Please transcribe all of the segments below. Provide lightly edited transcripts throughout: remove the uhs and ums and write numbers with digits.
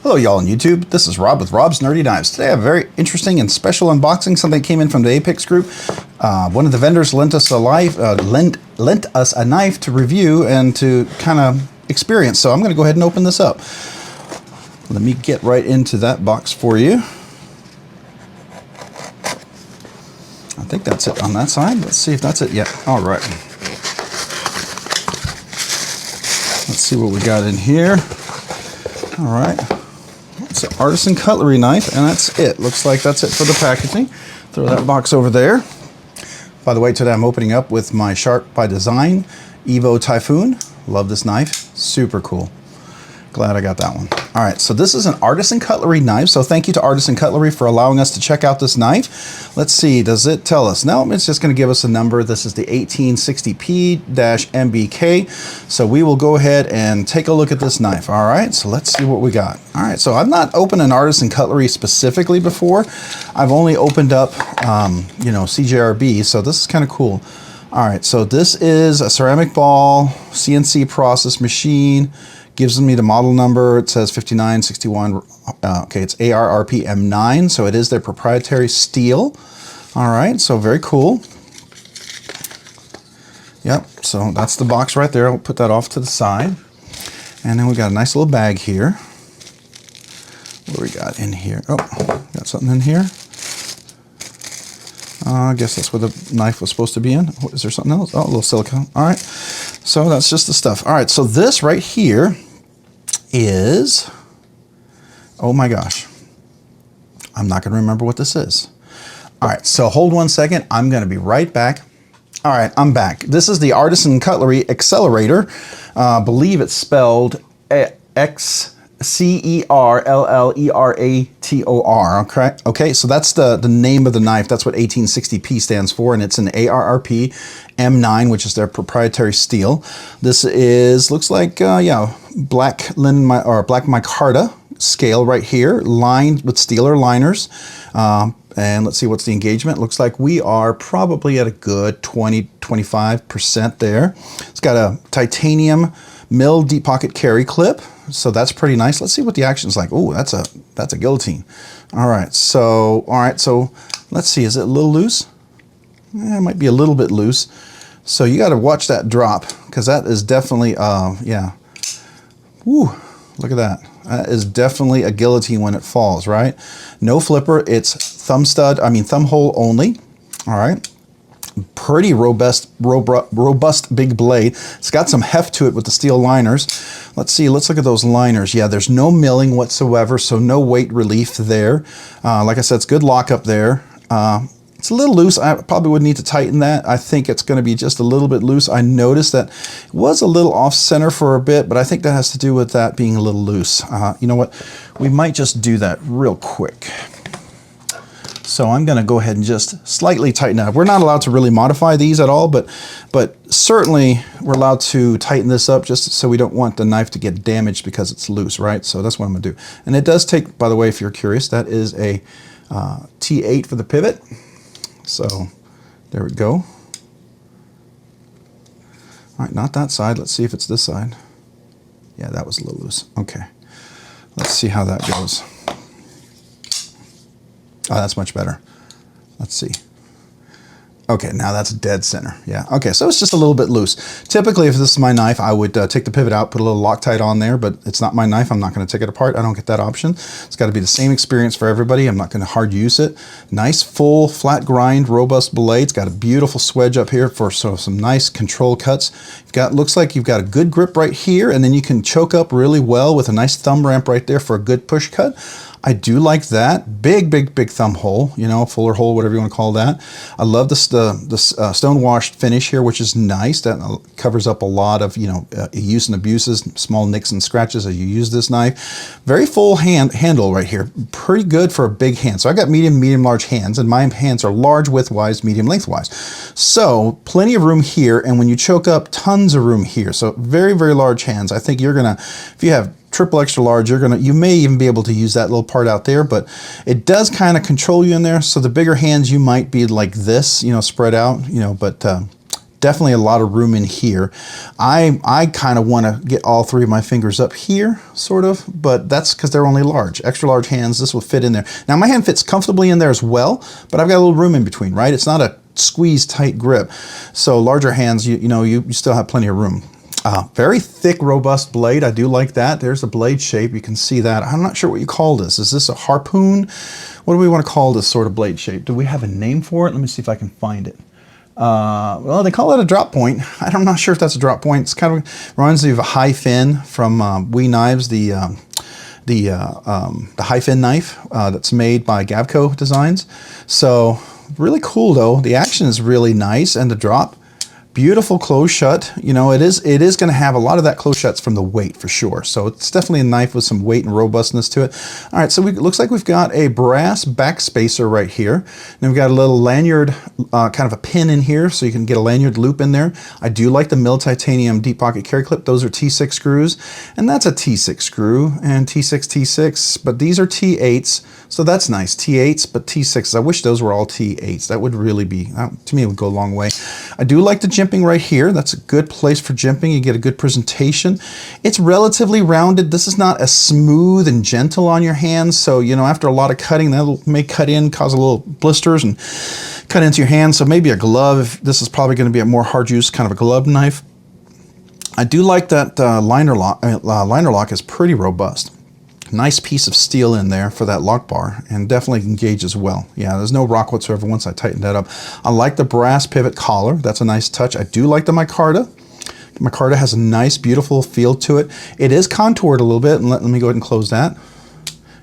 Hello y'all on YouTube, this is Rob with Rob's Nerdy Knives. Today I have a very interesting and special unboxing, something that came in from the Apex group. One of the vendors lent us a knife to review and to kind of experience, so I'm going to go ahead and open this up. Let me get right into that box for you. I think that's it on that side. Let's see if that's it yet. All right. Let's see what we got in here. All right. It's an Artisan Cutlery knife, and that's it. Looks like that's it for the packaging. Throw that box over there. By the way, today I'm opening up with my Sharp by Design Evo Typhoon. Love this knife. Super cool. Glad I got that one. All right, so this is an Artisan Cutlery knife. So thank you to Artisan Cutlery for allowing us to check out this knife. Let's see, does it tell us? No, it's just gonna give us a number. This is the 1860P-MBK. So we will go ahead and take a look at this knife. All right, so let's see what we got. All right, so I've not opened an Artisan Cutlery specifically before. I've only opened up, CJRB, so this is kind of cool. All right, so this is a ceramic ball, CNC process machine. Gives me the model number. It says 5961. Okay, it's ARRP M9, so it is their proprietary steel. All right, so very cool. Yep, so that's the box right there. I'll put that off to the side. And then we got a nice little bag here. What do we got in here? Oh, got something in here. I guess that's where the knife was supposed to be in. Is there something else? Oh, a little silicone. All right, so that's just the stuff. All right, so this right here is, oh my gosh, I'm not gonna remember what this is. All right, so hold one second. I'm gonna be right back. All right, I'm back. This is the Artisan Cutlery Xcellerator. I believe it's spelled Xcellerator. Okay, so that's the name of the knife. That's what 1860P stands for, and it's an ARRP M9, which is their proprietary steel. This is, looks like, black linen or black micarta scale right here, lined with Steeler liners. And let's see, what's the engagement? Looks like we are probably at a good 20-25% there. It's got a titanium mill deep pocket carry clip, so that's pretty nice. Let's see what the action's like. Oh, that's a guillotine. All right, so let's see. Is it a little loose? It might be a little bit loose. So you got to watch that drop, because that is definitely yeah. Woo! Look at that. That is definitely a guillotine when it falls, right? No flipper. It's thumb hole only. All right. Pretty robust big blade. It's got some heft to it with the steel liners. Let's see, let's look at those liners. Yeah, there's no milling whatsoever, so no weight relief there. Like I said, it's good lockup there. It's a little loose. I probably would need to tighten that. I think it's going to be just a little bit loose. I noticed that it was a little off center for a bit, but I think that has to do with that being a little loose. You know what? We might just do that real quick. So I'm going to go ahead and just slightly tighten up. We're not allowed to really modify these at all, but certainly we're allowed to tighten this up just so we don't want the knife to get damaged because it's loose, right? So that's what I'm going to do. And it does take, by the way, if you're curious, that is a T8 for the pivot. So there we go. All right, not that side. Let's see if it's this side. Yeah, that was a little loose. Okay, let's see how that goes. Oh, that's much better. Let's see. Okay, now that's dead center. Yeah, okay, so it's just a little bit loose. Typically, if this is my knife, I would take the pivot out, put a little Loctite on there, but it's not my knife. I'm not gonna take it apart. I don't get that option. It's gotta be the same experience for everybody. I'm not gonna hard use it. Nice, full, flat grind, robust blade. It's got a beautiful swedge up here for some nice control cuts. Looks like you've got a good grip right here, and then you can choke up really well with a nice thumb ramp right there for a good push cut. I do like that. Big thumb hole, fuller hole, whatever you want to call that. I love the stone washed finish here, which is nice. That covers up a lot of, use and abuses, small nicks and scratches as you use this knife. Very full handle right here. Pretty good for a big hand. So I got medium, large hands, and my hands are large widthwise, medium lengthwise. So plenty of room here, and when you choke up, tons of room here. So very large hands. I think you're gonna, if you have triple extra large, you may even be able to use that little part out there, but it does kind of control you in there. So the bigger hands, you might be like this, spread out, but definitely a lot of room in here. I kind of want to get all three of my fingers up here, sort of, but that's because they're only large. Extra large hands, this will fit in there. Now my hand fits comfortably in there as well, but I've got a little room in between, right? It's not a squeeze tight grip. So larger hands, you still have plenty of room. Very thick, robust blade. I do like that. There's the blade shape. You can see that. I'm not sure what you call this. Is this a harpoon? What do we want to call this sort of blade shape? Do we have a name for it? Let me see if I can find it. Well, they call it a drop point. I'm not sure if that's a drop point. It's kind of reminds me of a high fin from Wee Knives, the high fin knife that's made by Gavco Designs. So really cool though. The action is really nice, and the drop, beautiful close shut. You know, it is going to have a lot of that close shuts from the weight for sure. So it's definitely a knife with some weight and robustness to it. All right, so it looks like we've got a brass back spacer right here. Then we've got a little lanyard, kind of a pin in here, so you can get a lanyard loop in there. I do like the mill titanium deep pocket carry clip. Those are T6 screws, and that's a T6 screw, and T6, T6, but these are T8s. So that's nice, T8s, but T6s. I wish those were all T8s. That would really be, to me, it would go a long way. I do like the jimping right here. That's a good place for jimping. You get a good presentation. It's relatively rounded. This is not as smooth and gentle on your hands. So, after a lot of cutting, that may cut in, cause a little blisters and cut into your hands. So maybe a glove. This is probably going to be a more hard use kind of a glove knife. I do like that liner lock is pretty robust. Nice piece of steel in there for that lock bar, and definitely engages well. Yeah, there's no rock whatsoever once I tighten that up. I like the brass pivot collar. That's a nice touch. I do like the micarta. Micarta has a nice, beautiful feel to it. It is contoured a little bit, and let me go ahead and close that.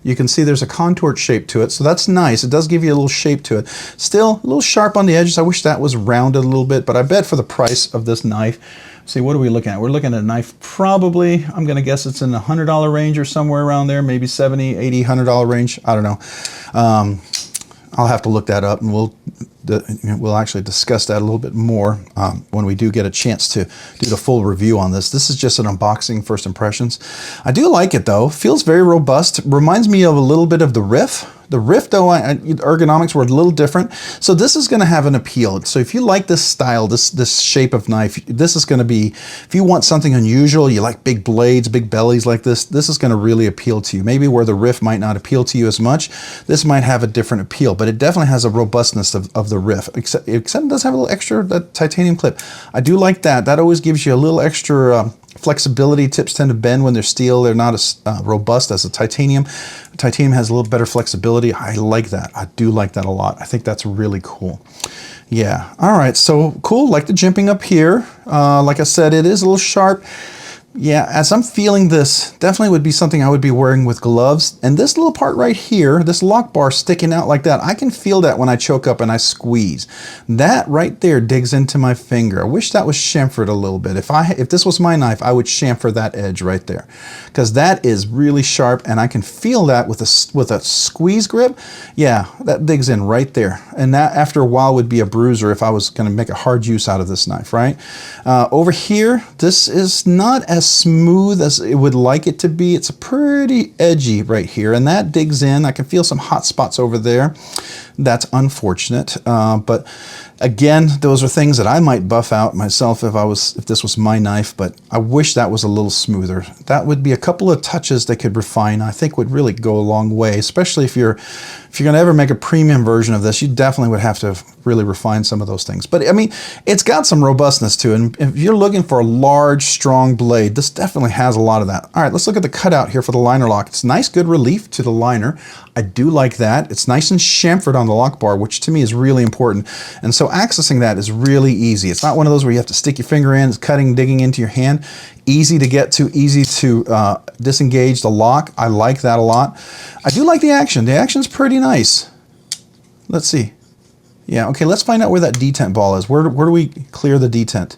You can see there's a contoured shape to it, so that's nice. It does give you a little shape to it. Still a little sharp on the edges. I wish that was rounded a little bit, but I bet for the price of this knife, see, what are we looking at? We're looking at a knife probably, I'm going to guess it's in the $100 range or somewhere around there, maybe $70, $80, $100 range. I don't know. I'll have to look that up, and we'll actually discuss that a little bit more when we do get a chance to do the full review on this. This is just an unboxing, first impressions. I do like it though. Feels very robust. Reminds me of a little bit of the Riff. The Riff, though, ergonomics were a little different. So this is going to have an appeal. So if you like this style, this shape of knife, this is going to be, if you want something unusual, you like big blades, big bellies like this is going to really appeal to you. Maybe where the Riff might not appeal to you as much, this might have a different appeal, but it definitely has a robustness of the Riff, except it does have a little extra, that titanium clip. I do like that. That always gives you a little extra flexibility. Tips tend to bend when they're steel. They're not as robust as the titanium. Titanium has a little better flexibility. I like that. I do like that a lot. I think that's really cool. Yeah. All right. So cool. Like the jimping up here. Like I said, it is a little sharp. Yeah, as I'm feeling this, definitely would be something I would be wearing with gloves. And this little part right here, this lock bar sticking out like that, I can feel that when I choke up and I squeeze. That right there digs into my finger. I wish that was chamfered a little bit. If this was my knife, I would chamfer that edge right there, because that is really sharp, and I can feel that with a squeeze grip. Yeah, that digs in right there. And that after a while would be a bruiser if I was going to make a hard use out of this knife, right? Over here, this is not as smooth as it would like it to be. It's pretty edgy right here, and that digs in. I can feel some hot spots over there. That's unfortunate, but again, those are things that I might buff out myself if this was my knife, but I wish that was a little smoother. That would be a couple of touches they could refine. I think would really go a long way, especially if you're going to ever make a premium version of this. You definitely would have to really refine some of those things. But I mean, it's got some robustness to it, and if you're looking for a large, strong blade, this definitely has a lot of that. All right, let's look at the cutout here for the liner lock. It's nice, good relief to the liner. I do like that. It's nice and chamfered on the lock bar, which to me is really important. And so accessing that is really easy. It's not one of those where you have to stick your finger in, it's cutting, digging into your hand. Easy to get to, easy to disengage the lock. I like that a lot. I do like the action. The action's pretty nice. Let's see. Yeah, okay, let's find out where that detent ball is. Where do we clear the detent?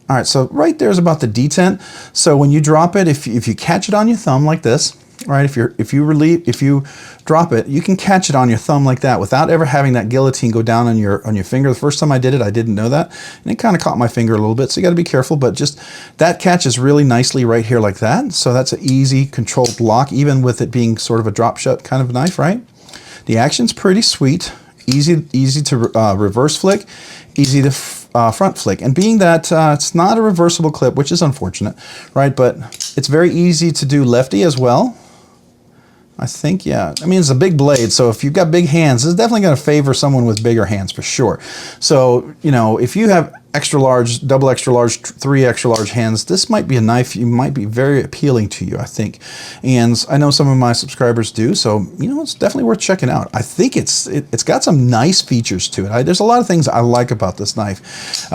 All right, so right there's about the detent. So when you drop it, if you catch it on your thumb like this, right? If you drop it, you can catch it on your thumb like that without ever having that guillotine go down on your finger. The first time I did it, I didn't know that, and it kind of caught my finger a little bit. So you got to be careful, but just that catches really nicely right here like that. So that's an easy controlled lock, even with it being sort of a drop shut kind of knife, right? The action's pretty sweet. Easy to reverse flick, easy to front flick. And being that it's not a reversible clip, which is unfortunate, right? But it's very easy to do lefty as well. I think, yeah. I mean, it's a big blade, so if you've got big hands, it's definitely going to favor someone with bigger hands for sure. So, you know, if you have extra large, double extra large, 3 extra large hands, this might be a knife you might be very appealing to you, I think. And I know some of my subscribers do, so, you know, it's definitely worth checking out. I think it's got some nice features to it. There's a lot of things I like about this knife.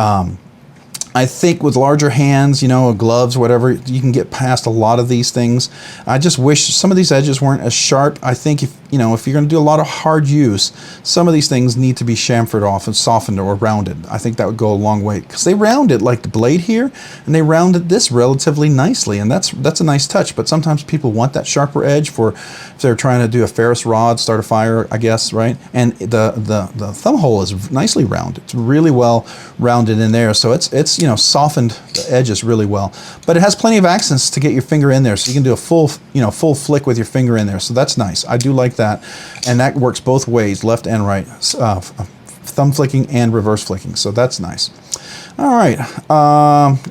I think with larger hands, you know, gloves, whatever, you can get past a lot of these things. I just wish some of these edges weren't as sharp. I think if, you know, if you're going to do a lot of hard use, some of these things need to be chamfered off and softened or rounded. I think that would go a long way, because they round it like the blade here, and they rounded this relatively nicely, and that's a nice touch. But sometimes people want that sharper edge for if they're trying to do a ferrous rod, start a fire, I guess, right? And the thumb hole is nicely rounded. It's really well rounded in there, so it's you know, softened the edges really well. But it has plenty of accents to get your finger in there, so you can do a full, you know, full flick with your finger in there. So that's nice. I do like that, and that works both ways, left and right, thumb flicking and reverse flicking. So that's nice. All right,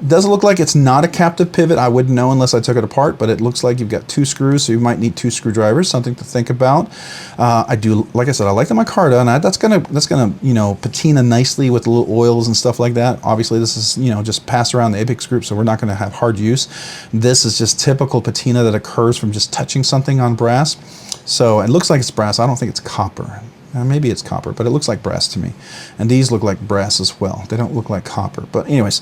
does look like it's not a captive pivot. I wouldn't know unless I took it apart, but it looks like you've got 2 screws, so you might need 2 screwdrivers. Something to think about. I do, like I said, I like the micarta, and that's gonna you know, patina nicely with the little oils and stuff like that. Obviously, this is, you know, just passed around the apex group, so we're not going to have hard use. This is just typical patina that occurs from just touching something on brass. So it looks like it's brass. I don't think it's copper. Maybe it's copper, but it looks like brass to me. And these look like brass as well. They don't look like copper. But anyways,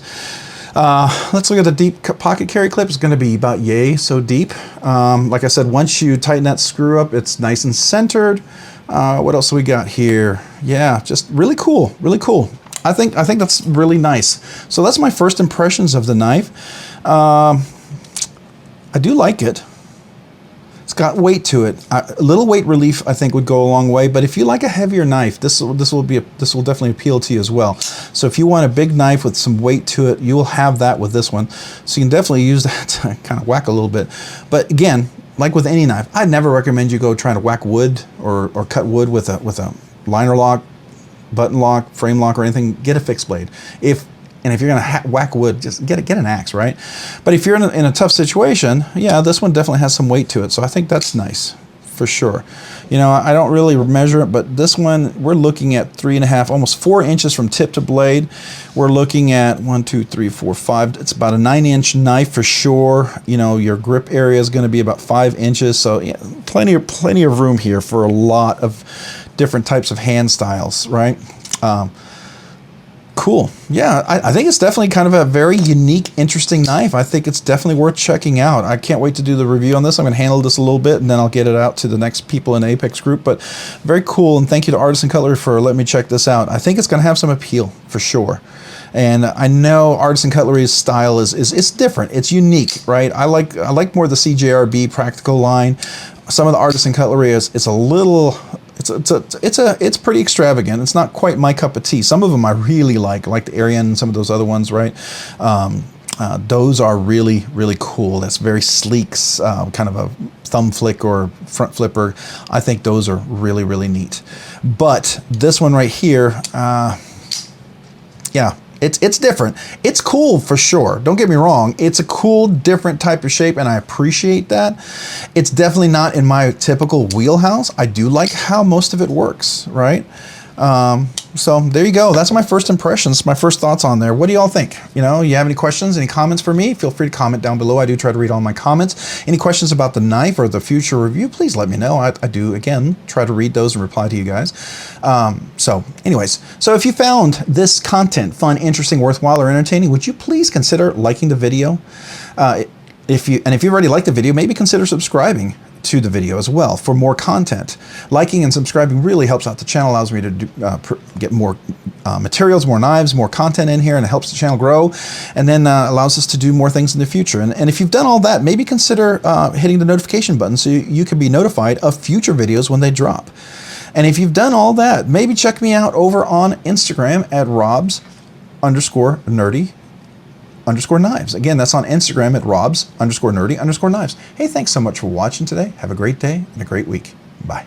let's look at the deep pocket carry clip. It's going to be about yay so deep. Like I said, once you tighten that screw up, it's nice and centered. What else do we got here? Yeah, just really cool, really cool. I think that's really nice. So that's my first impressions of the knife. I do like it. It's got weight to it. A little weight relief, I think, would go a long way. But if you like a heavier knife, this will definitely appeal to you as well. So if you want a big knife with some weight to it, you will have that with this one. So you can definitely use that to kind of whack a little bit. But again, like with any knife, I'd never recommend you go trying to whack wood or cut wood with a liner lock, button lock, frame lock, or anything. Get a fixed blade. And if you're going to whack wood, just get an axe, right? But if you're in a tough situation, yeah, this one definitely has some weight to it. So I think that's nice, for sure. You know, I don't really measure it, but this one, we're looking at 3.5, almost 4 inches from tip to blade. We're looking at 1, 2, 3, 4, 5. It's about a 9-inch knife for sure. You know, your grip area is going to be about 5 inches. So yeah, plenty of room here for a lot of different types of hand styles, right? Cool. Yeah, I think it's definitely kind of a very unique, interesting knife. I think it's definitely worth checking out. I can't wait to do the review on this. I'm going to handle this a little bit, and then I'll get it out to the next people in the Apex group. But very cool, and thank you to Artisan Cutlery for letting me check this out. I think it's going to have some appeal for sure. And I know Artisan Cutlery's style is different. It's unique, right? I like more the CJRB practical line. Some of the Artisan Cutlery it's a little. It's pretty extravagant. It's not quite my cup of tea. Some of them I really like the Arian and some of those other ones, right? Those are really, really cool. That's very sleek, kind of a thumb flick or front flipper. I think those are really, really neat. But this one right here, yeah. It's different. It's cool for sure. Don't get me wrong. It's a cool, different type of shape, and I appreciate that. It's definitely not in my typical wheelhouse. I do like how most of it works, right? So there you go. That's my first impressions, my first thoughts on there. What do y'all think? You know, you have any questions, any comments for me? Feel free to comment down below. I do try to read all my comments. Any questions about the knife or the future review, please let me know. I do, again, try to read those and reply to you guys. So anyways, so if you found this content fun, interesting, worthwhile, or entertaining, would you please consider liking the video? If you've already liked the video, maybe consider subscribing to the video as well for more content. Liking and subscribing really helps out the channel, allows me to get more materials, more knives, more content in here, and it helps the channel grow, and then allows us to do more things in the future. And if you've done all that, maybe consider hitting the notification button so you can be notified of future videos when they drop. And if you've done all that, maybe check me out over on Instagram at robs_nerdy_knives. Again, that's on Instagram at robs_nerdy_knives. Hey, thanks so much for watching today. Have a great day and a great week.